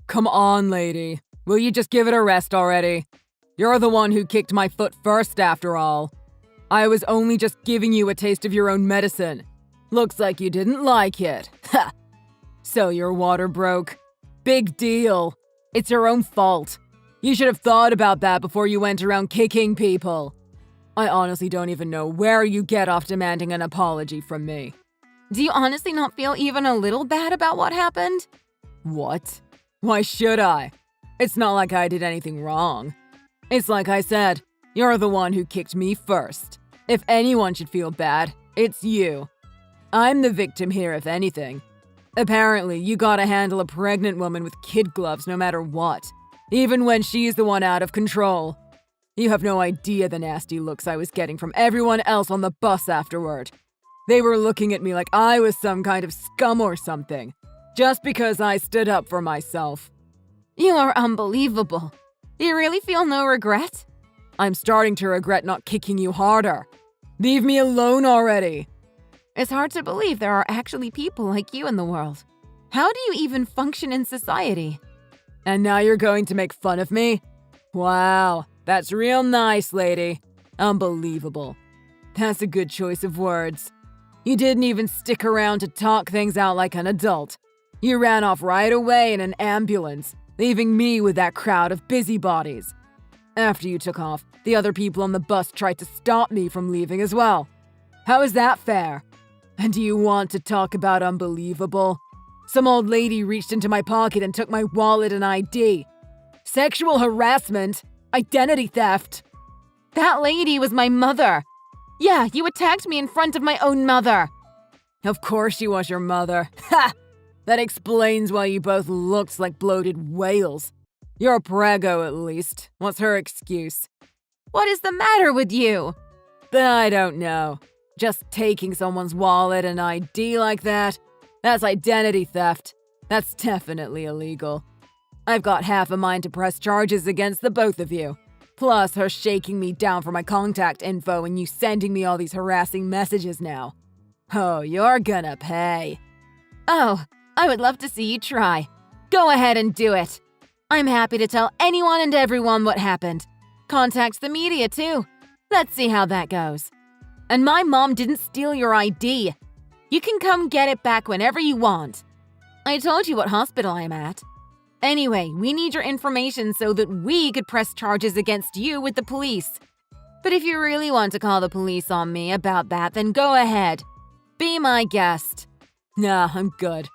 Come on, lady. Will you just give it a rest already? You're the one who kicked my foot first, after all. I was only just giving you a taste of your own medicine. Looks like you didn't like it. Ha! So your water broke. Big deal. It's your own fault. You should have thought about that before you went around kicking people. I honestly don't even know where you get off demanding an apology from me. Do you honestly not feel even a little bad about what happened? What? Why should I? It's not like I did anything wrong. It's like I said, you're the one who kicked me first. If anyone should feel bad, it's you. I'm the victim here, if anything. Apparently, you gotta handle a pregnant woman with kid gloves no matter what, even when she's the one out of control. You have no idea the nasty looks I was getting from everyone else on the bus afterward. They were looking at me like I was some kind of scum or something, just because I stood up for myself. You are unbelievable. You really feel no regret? I'm starting to regret not kicking you harder. Leave me alone already. It's hard to believe there are actually people like you in the world. How do you even function in society? And now you're going to make fun of me? Wow, that's real nice, lady. Unbelievable. That's a good choice of words. You didn't even stick around to talk things out like an adult. You ran off right away in an ambulance, leaving me with that crowd of busybodies. After you took off, the other people on the bus tried to stop me from leaving as well. How is that fair? And do you want to talk about unbelievable? Some old lady reached into my pocket and took my wallet and ID. Sexual harassment? Identity theft? That lady was my mother. Yeah, you attacked me in front of my own mother. Of course she was your mother. Ha! That explains why you both looked like bloated whales. You're a prego, at least. What's her excuse? What is the matter with you? I don't know. Just taking someone's wallet and ID like that? That's identity theft. That's definitely illegal. I've got half a mind to press charges against the both of you. Plus her shaking me down for my contact info and you sending me all these harassing messages now. Oh, you're gonna pay. Oh, I would love to see you try. Go ahead and do it. I'm happy to tell anyone and everyone what happened. Contact the media too. Let's see how that goes. And my mom didn't steal your ID. You can come get it back whenever you want. I told you what hospital I'm at. Anyway, we need your information so that we could press charges against you with the police. But if you really want to call the police on me about that, then go ahead. Be my guest. Nah, I'm good.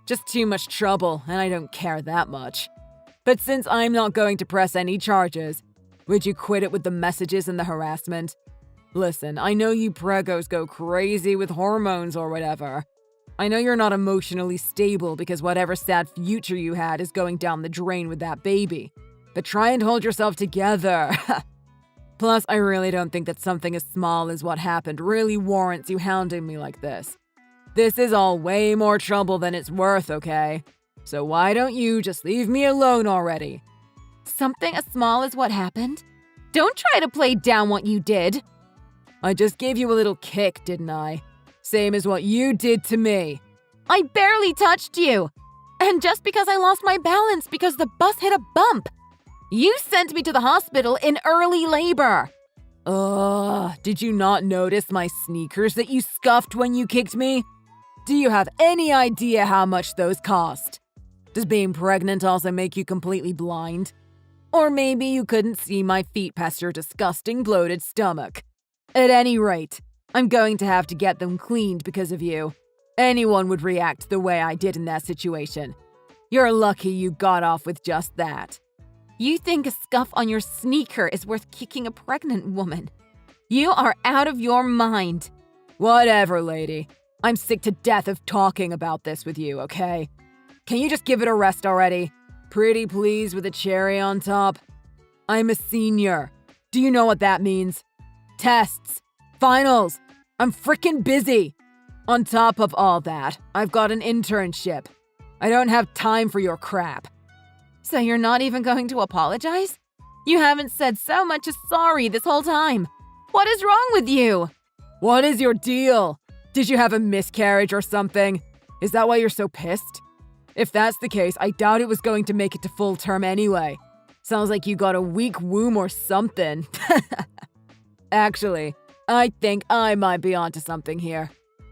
Just too much trouble, and I don't care that much. But since I'm not going to press any charges, would you quit it with the messages and the harassment? Listen, I know you pregos go crazy with hormones or whatever. I know you're not emotionally stable because whatever sad future you had is going down the drain with that baby. But try and hold yourself together. Plus, I really don't think that something as small as what happened really warrants you hounding me like this. This is all way more trouble than it's worth, okay? So why don't you just leave me alone already? Something as small as what happened? Don't try to play down what you did. I just gave you a little kick, didn't I? Same as what you did to me. I barely touched you. And just because I lost my balance because the bus hit a bump. You sent me to the hospital in early labor. Ugh, did you not notice my sneakers that you scuffed when you kicked me? Do you have any idea how much those cost? Does being pregnant also make you completely blind? Or maybe you couldn't see my feet past your disgusting bloated stomach. At any rate, I'm going to have to get them cleaned because of you. Anyone would react the way I did in that situation. You're lucky you got off with just that. You think a scuff on your sneaker is worth kicking a pregnant woman? You are out of your mind. Whatever, lady. I'm sick to death of talking about this with you, okay? Can you just give it a rest already? Pretty please with a cherry on top. I'm a senior. Do you know what that means? Tests. Finals. I'm frickin' busy. On top of all that, I've got an internship. I don't have time for your crap. So you're not even going to apologize? You haven't said so much as sorry this whole time. What is wrong with you? What is your deal? Did you have a miscarriage or something? Is that why you're so pissed? If that's the case, I doubt it was going to make it to full term anyway. Sounds like you got a weak womb or something. Actually, I think I might be onto something here.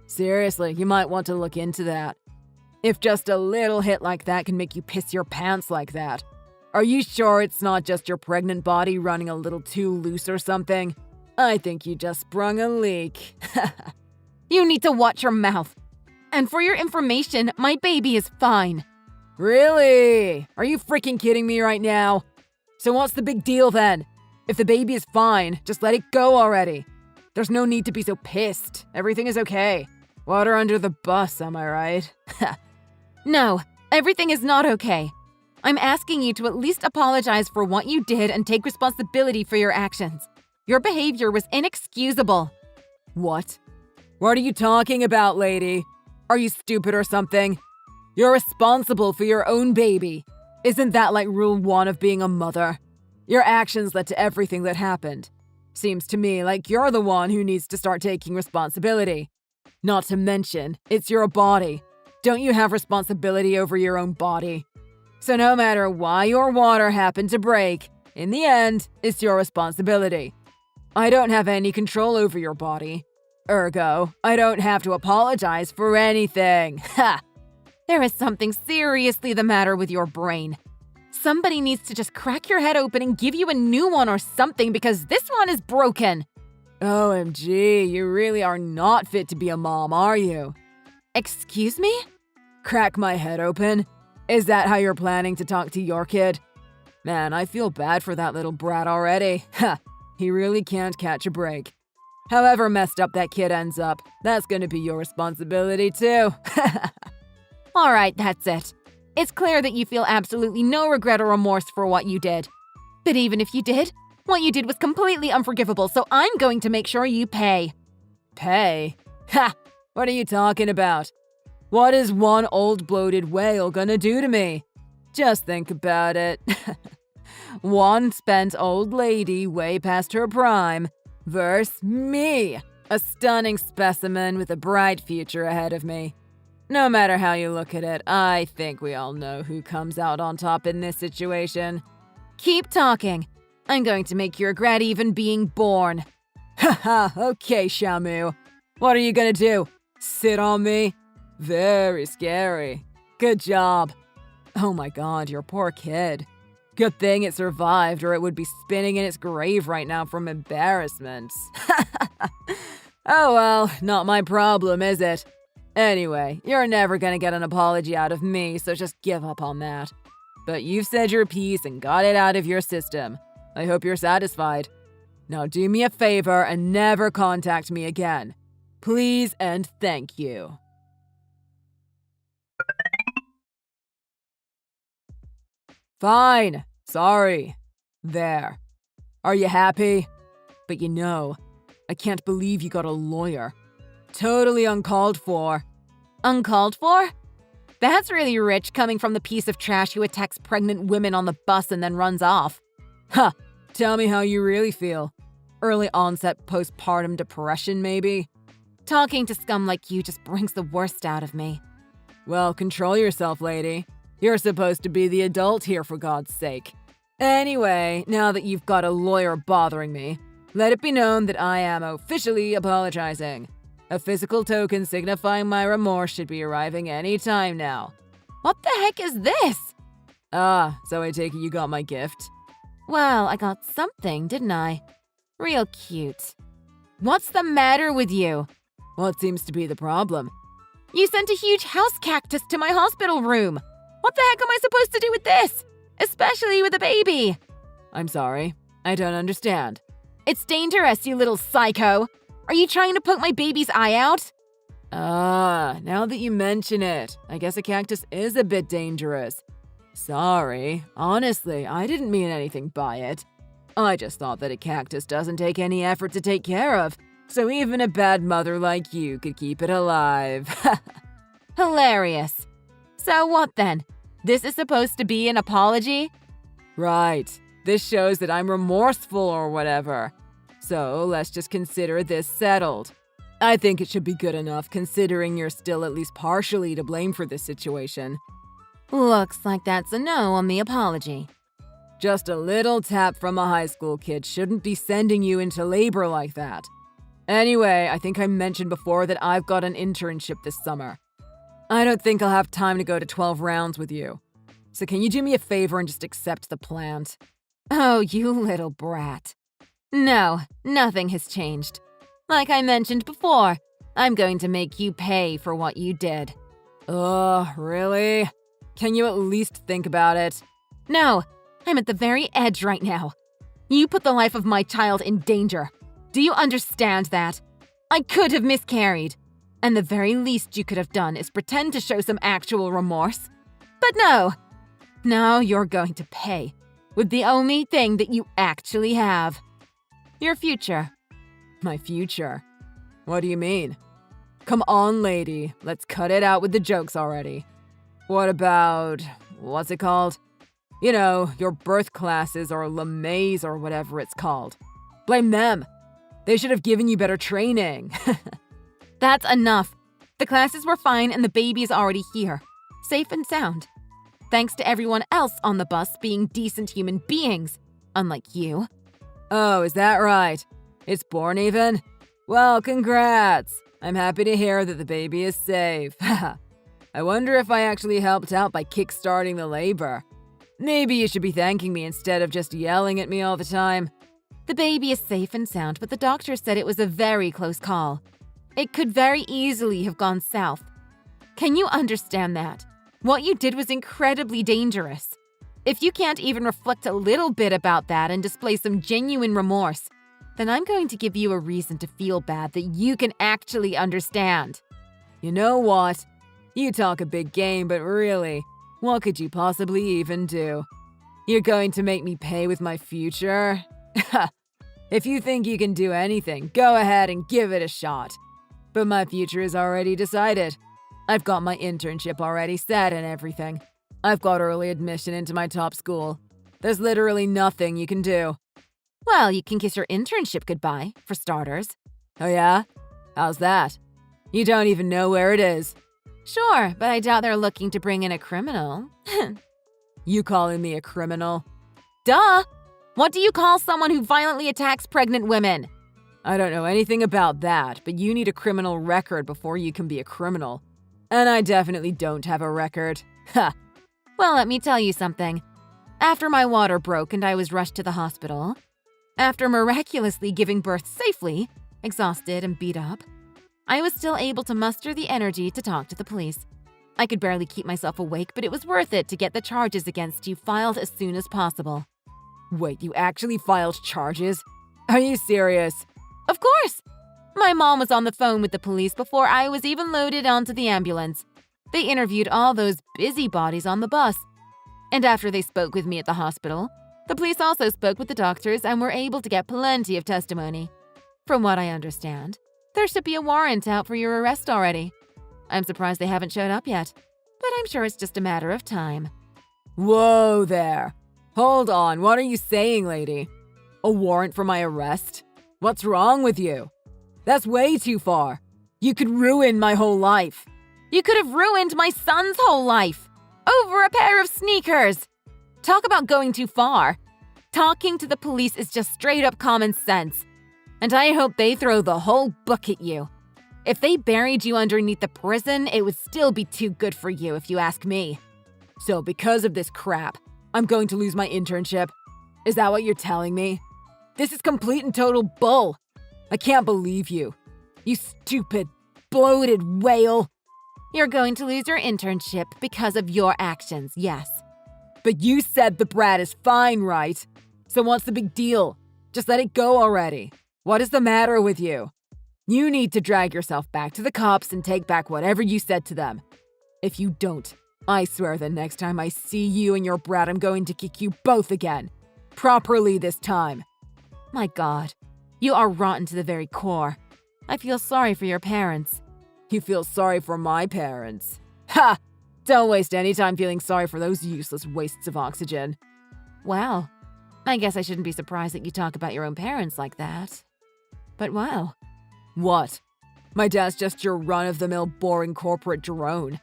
Seriously, you might want to look into that. If just a little hit like that can make you piss your pants like that. Are you sure it's not just your pregnant body running a little too loose or something? I think you just sprung a leak. You need to watch your mouth. And for your information, my baby is fine. Really? Are you freaking kidding me right now? So what's the big deal then? If the baby is fine, just let it go already. There's no need to be so pissed. Everything is okay. Water under the bus, am I right? No, everything is not okay. I'm asking you to at least apologize for what you did and take responsibility for your actions. Your behavior was inexcusable. What? What are you talking about, lady? Are you stupid or something? You're responsible for your own baby. Isn't that like rule 1 of being a mother? Your actions led to everything that happened. Seems to me like you're the one who needs to start taking responsibility. Not to mention, it's your body. Don't you have responsibility over your own body? So no matter why your water happened to break, in the end, it's your responsibility. I don't have any control over your body. Ergo, I don't have to apologize for anything. Ha! There is something seriously the matter with your brain. Somebody needs to just crack your head open and give you a new one or something because this one is broken. OMG, you really are not fit to be a mom, are you? Excuse me? Crack my head open? Is that how you're planning to talk to your kid? Man, I feel bad for that little brat already. Ha! He really can't catch a break. However messed up that kid ends up, that's gonna be your responsibility too. All right, that's it. It's clear that you feel absolutely no regret or remorse for what you did. But even if you did, what you did was completely unforgivable, so I'm going to make sure you pay. Pay? Ha! What are you talking about? What is one old bloated whale gonna do to me? Just think about it. One spent old lady way past her prime versus me, a stunning specimen with a bright future ahead of me. No matter how you look at it, I think we all know who comes out on top in this situation. Keep talking. I'm going to make you regret even being born. Haha, okay, Shamu. What are you gonna do? Sit on me? Very scary. Good job. Oh my god, your poor kid. Good thing it survived, or it would be spinning in its grave right now from embarrassment. Oh well, not my problem, is it? Anyway, you're never gonna get an apology out of me, so just give up on that. But you've said your piece and got it out of your system. I hope you're satisfied. Now do me a favor and never contact me again. Please and thank you. Fine. Sorry. There. Are you happy? But you know, I can't believe you got a lawyer. Totally uncalled for. Uncalled for? That's really rich coming from the piece of trash who attacks pregnant women on the bus and then runs off. Huh. Tell me how you really feel. Early onset postpartum depression, maybe? Talking to scum like you just brings the worst out of me. Well, control yourself, lady. You're supposed to be the adult here, for God's sake. Anyway, now that you've got a lawyer bothering me, let it be known that I am officially apologizing. A physical token signifying my remorse should be arriving any time now. What the heck is this? Ah, so I take it you got my gift? Well, I got something, didn't I? Real cute. What's the matter with you? What seems to be the problem? You sent a huge house cactus to my hospital room. What the heck am I supposed to do with this? Especially with a baby. I'm sorry. I don't understand. It's dangerous, you little psycho. Are you trying to poke my baby's eye out? Ah, now that you mention it, I guess a cactus is a bit dangerous. Sorry. Honestly, I didn't mean anything by it. I just thought that a cactus doesn't take any effort to take care of, so even a bad mother like you could keep it alive. Hilarious. So what then? This is supposed to be an apology? Right. This shows that I'm remorseful or whatever. So let's just consider this settled. I think it should be good enough considering you're still at least partially to blame for this situation. Looks like that's a no on the apology. Just a little tap from a high school kid shouldn't be sending you into labor like that. Anyway, I think I mentioned before that I've got an internship this summer. I don't think I'll have time to go to 12 rounds with you. So can you do me a favor and just accept the plant? Oh, you little brat. No, nothing has changed. Like I mentioned before, I'm going to make you pay for what you did. Ugh, really? Can you at least think about it? No, I'm at the very edge right now. You put the life of my child in danger. Do you understand that? I could have miscarried. And the very least you could have done is pretend to show some actual remorse. But no. Now you're going to pay with the only thing that you actually have. Your future. My future? What do you mean? Come on, lady. Let's cut it out with the jokes already. What about... what's it called? You know, your birth classes or LeMays or whatever it's called. Blame them. They should have given you better training. That's enough. The classes were fine and the baby is already here. Safe and sound. Thanks to everyone else on the bus being decent human beings. Unlike you. Oh, is that right? It's born even? Well, congrats. I'm happy to hear that the baby is safe. I wonder if I actually helped out by kickstarting the labor. Maybe you should be thanking me instead of just yelling at me all the time. The baby is safe and sound, but the doctor said it was a very close call. It could very easily have gone south. Can you understand that? What you did was incredibly dangerous. If you can't even reflect a little bit about that and display some genuine remorse, then I'm going to give you a reason to feel bad that you can actually understand. You know what? You talk a big game, but really, what could you possibly even do? You're going to make me pay with my future? If you think you can do anything, go ahead and give it a shot. But my future is already decided. I've got my internship already set and everything. I've got early admission into my top school. There's literally nothing you can do. Well, you can kiss your internship goodbye, for starters. Oh yeah? How's that? You don't even know where it is. Sure, but I doubt they're looking to bring in a criminal. You calling me a criminal? Duh! What do you call someone who violently attacks pregnant women? I don't know anything about that, but you need a criminal record before you can be a criminal. And I definitely don't have a record. Ha! Well, let me tell you something. After my water broke and I was rushed to the hospital, after miraculously giving birth safely, exhausted and beat up, I was still able to muster the energy to talk to the police. I could barely keep myself awake, but it was worth it to get the charges against you filed as soon as possible. Wait, you actually filed charges? Are you serious? Of course! My mom was on the phone with the police before I was even loaded onto the ambulance. They interviewed all those busybodies on the bus. And after they spoke with me at the hospital, the police also spoke with the doctors and were able to get plenty of testimony. From what I understand, there should be a warrant out for your arrest already. I'm surprised they haven't showed up yet, but I'm sure it's just a matter of time. Whoa there. Hold on, what are you saying, lady? A warrant for my arrest? What's wrong with you? That's way too far. You could ruin my whole life. You could have ruined my son's whole life. Over a pair of sneakers. Talk about going too far. Talking to the police is just straight up common sense. And I hope they throw the whole book at you. If they buried you underneath the prison, it would still be too good for you if you ask me. So because of this crap, I'm going to lose my internship? Is that what you're telling me? This is complete and total bull. I can't believe you. You stupid, bloated whale. You're going to lose your internship because of your actions, yes. But you said the brat is fine, right? So what's the big deal? Just let it go already. What is the matter with you? You need to drag yourself back to the cops and take back whatever you said to them. If you don't, I swear the next time I see you and your brat, I'm going to kick you both again. Properly this time. My God, you are rotten to the very core. I feel sorry for your parents. You feel sorry for my parents? Ha! Don't waste any time feeling sorry for those useless wastes of oxygen. Wow. I guess I shouldn't be surprised that you talk about your own parents like that. But wow. What? My dad's just your run-of-the-mill boring corporate drone.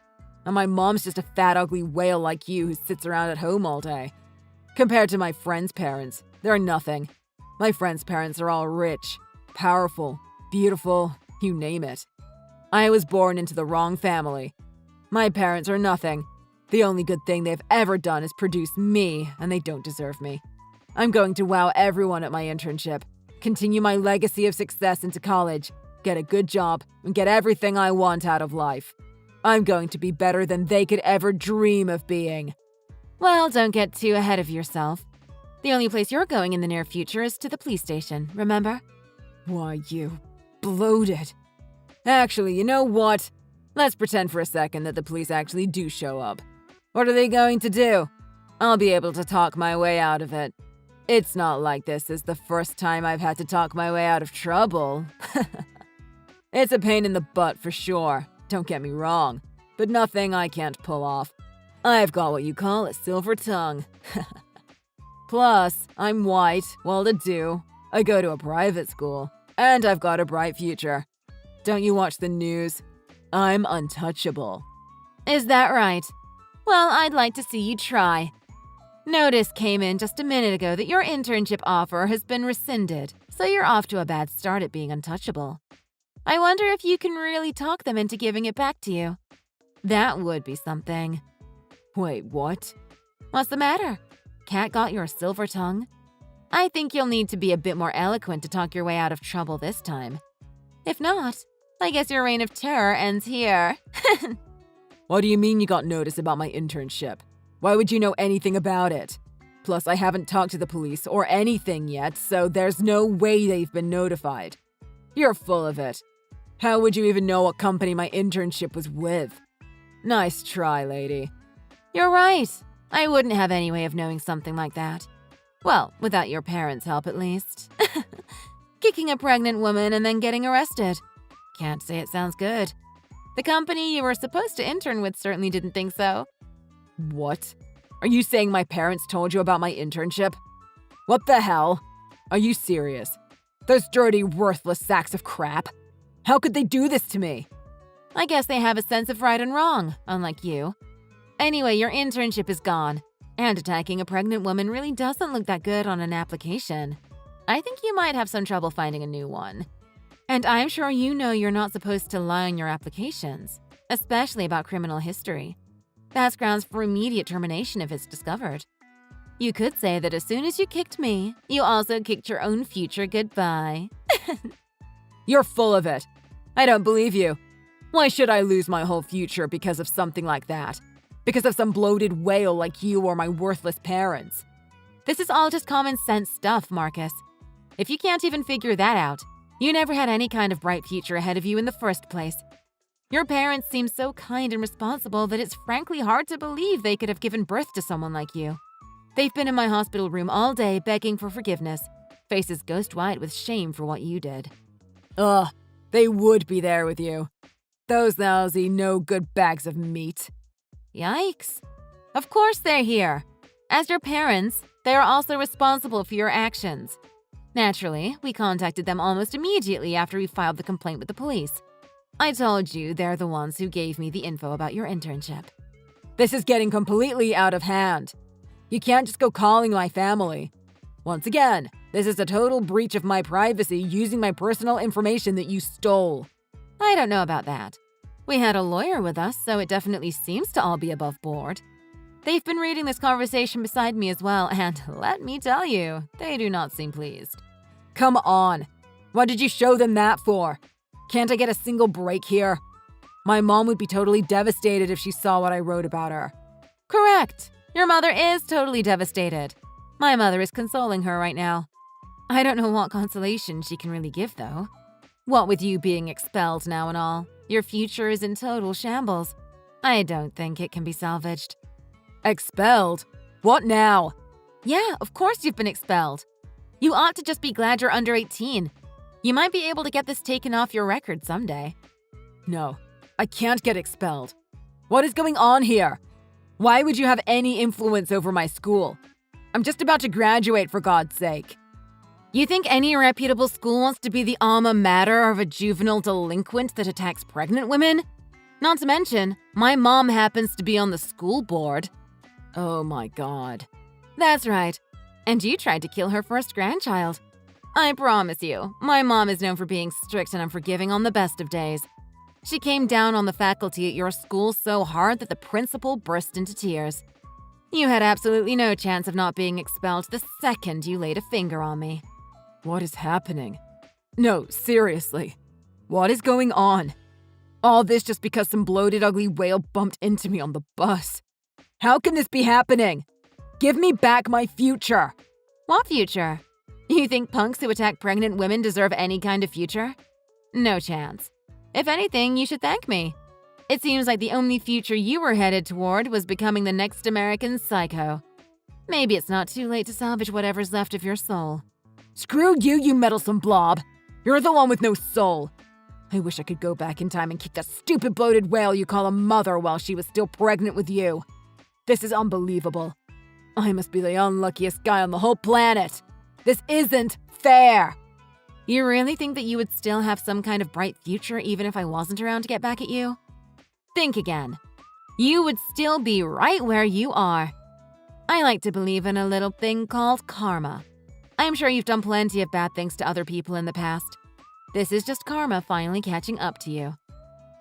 and my mom's just a fat, ugly whale like you who sits around at home all day. Compared to my friends' parents, they're nothing. My friends' parents are all rich, powerful, beautiful, you name it. I was born into the wrong family. My parents are nothing. The only good thing they've ever done is produce me, and they don't deserve me. I'm going to wow everyone at my internship, continue my legacy of success into college, get a good job, and get everything I want out of life. I'm going to be better than they could ever dream of being. Well, don't get too ahead of yourself. The only place you're going in the near future is to the police station, remember? Why, you bloated. Actually, you know what? Let's pretend for a second that the police actually do show up. What are they going to do? I'll be able to talk my way out of it. It's not like this is the first time I've had to talk my way out of trouble. It's a pain in the butt for sure, don't get me wrong, but nothing I can't pull off. I've got what you call a silver tongue. Plus, I'm white, well-to-do, I go to a private school, and I've got a bright future. Don't you watch the news? I'm untouchable. Is that right? Well, I'd like to see you try. Notice came in just a minute ago that your internship offer has been rescinded, so you're off to a bad start at being untouchable. I wonder if you can really talk them into giving it back to you. That would be something. Wait, what? What's the matter? Cat got your silver tongue? I think you'll need to be a bit more eloquent to talk your way out of trouble this time. If not, I guess your reign of terror ends here. What do you mean you got notice about my internship? Why would you know anything about it? Plus, I haven't talked to the police or anything yet, so there's no way they've been notified. You're full of it. How would you even know what company my internship was with? Nice try, lady. You're right. I wouldn't have any way of knowing something like that. Well, without your parents' help at least. Kicking a pregnant woman and then getting arrested. Can't say it sounds good. The company you were supposed to intern with certainly didn't think so. What? Are you saying my parents told you about my internship? What the hell? Are you serious? Those dirty, worthless sacks of crap. How could they do this to me? I guess they have a sense of right and wrong, unlike you. Anyway, your internship is gone, and attacking a pregnant woman really doesn't look that good on an application. I think you might have some trouble finding a new one. And I'm sure you know you're not supposed to lie on your applications, especially about criminal history. That's grounds for immediate termination if it's discovered. You could say that as soon as you kicked me, you also kicked your own future goodbye. You're full of it. I don't believe you. Why should I lose my whole future because of something like that? Because of some bloated whale like you or my worthless parents? This is all just common sense stuff, Marcus. If you can't even figure that out, you never had any kind of bright future ahead of you in the first place. Your parents seem so kind and responsible that it's frankly hard to believe they could have given birth to someone like you. They've been in my hospital room all day begging for forgiveness, faces ghost white with shame for what you did. Ugh, they would be there with you. Those lousy, no-good bags of meat. Yikes. Of course they're here. As your parents, they are also responsible for your actions. Naturally, we contacted them almost immediately after we filed the complaint with the police. I told you they're the ones who gave me the info about your internship. This is getting completely out of hand. You can't just go calling my family. Once again, this is a total breach of my privacy using my personal information that you stole. I don't know about that. We had a lawyer with us, so it definitely seems to all be above board. They've been reading this conversation beside me as well, and let me tell you, they do not seem pleased. Come on. What did you show them that for? Can't I get a single break here? My mom would be totally devastated if she saw what I wrote about her. Correct. Your mother is totally devastated. My mother is consoling her right now. I don't know what consolation she can really give, though. What with you being expelled now and all, your future is in total shambles. I don't think it can be salvaged. Expelled? What now? Yeah, of course you've been expelled. You ought to just be glad you're under 18. You might be able to get this taken off your record someday. No, I can't get expelled. What is going on here? Why would you have any influence over my school? I'm just about to graduate, for God's sake. You think any reputable school wants to be the alma mater of a juvenile delinquent that attacks pregnant women? Not to mention, my mom happens to be on the school board. Oh my god. That's right. And you tried to kill her first grandchild. I promise you, my mom is known for being strict and unforgiving on the best of days. She came down on the faculty at your school so hard that the principal burst into tears. You had absolutely no chance of not being expelled the second you laid a finger on me. What is happening? No, seriously. What is going on? All this just because some bloated, ugly whale bumped into me on the bus. How can this be happening? Give me back my future. What future? You think punks who attack pregnant women deserve any kind of future? No chance. If anything, you should thank me. It seems like the only future you were headed toward was becoming the next American Psycho. Maybe it's not too late to salvage whatever's left of your soul. Screw you, you meddlesome blob. You're the one with no soul. I wish I could go back in time and kick that stupid bloated whale you call a mother while she was still pregnant with you. This is unbelievable. I must be the unluckiest guy on the whole planet. This isn't fair. You really think that you would still have some kind of bright future even if I wasn't around to get back at you? Think again. You would still be right where you are. I like to believe in a little thing called karma. I'm sure you've done plenty of bad things to other people in the past. This is just karma finally catching up to you.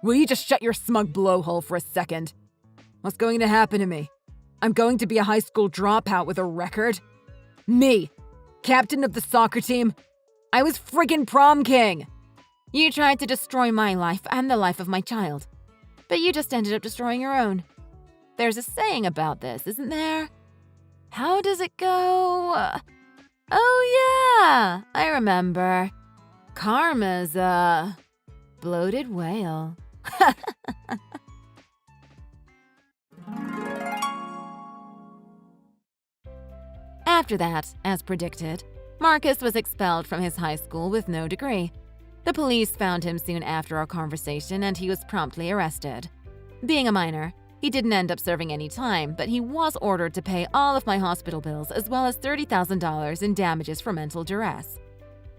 Will you just shut your smug blowhole for a second? What's going to happen to me? I'm going to be a high school dropout with a record? Me, captain of the soccer team? I was friggin' prom king! You tried to destroy my life and the life of my child, but you just ended up destroying your own. There's a saying about this, isn't there? How does it go? Oh yeah, I remember. Karma's a bloated whale. After that, as predicted, Marcus was expelled from his high school with no degree. The police found him soon after our conversation and he was promptly arrested. Being a minor, he didn't end up serving any time, but he was ordered to pay all of my hospital bills as well as $30,000 in damages for mental duress.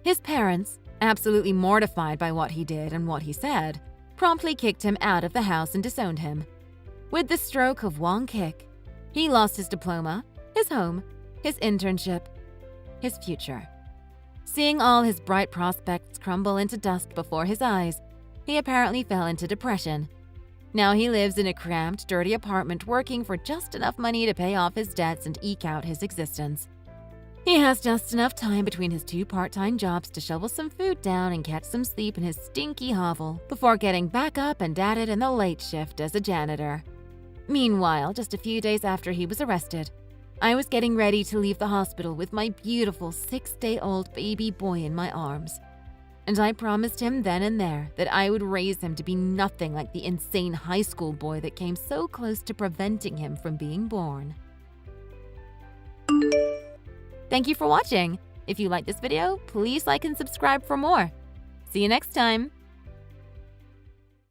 His parents, absolutely mortified by what he did and what he said, promptly kicked him out of the house and disowned him. With the stroke of one kick, he lost his diploma, his home, his internship, his future. Seeing all his bright prospects crumble into dust before his eyes, he apparently fell into depression. Now he lives in a cramped, dirty apartment working for just enough money to pay off his debts and eke out his existence. He has just enough time between his 2 part-time jobs to shovel some food down and catch some sleep in his stinky hovel before getting back up and at it in the late shift as a janitor. Meanwhile, just a few days after he was arrested, I was getting ready to leave the hospital with my beautiful 6-day-old baby boy in my arms. And I promised him then and there that I would raise him to be nothing like the insane high school boy that came so close to preventing him from being born. Thank you for watching. If you like this video, please like and subscribe for more. See you next time.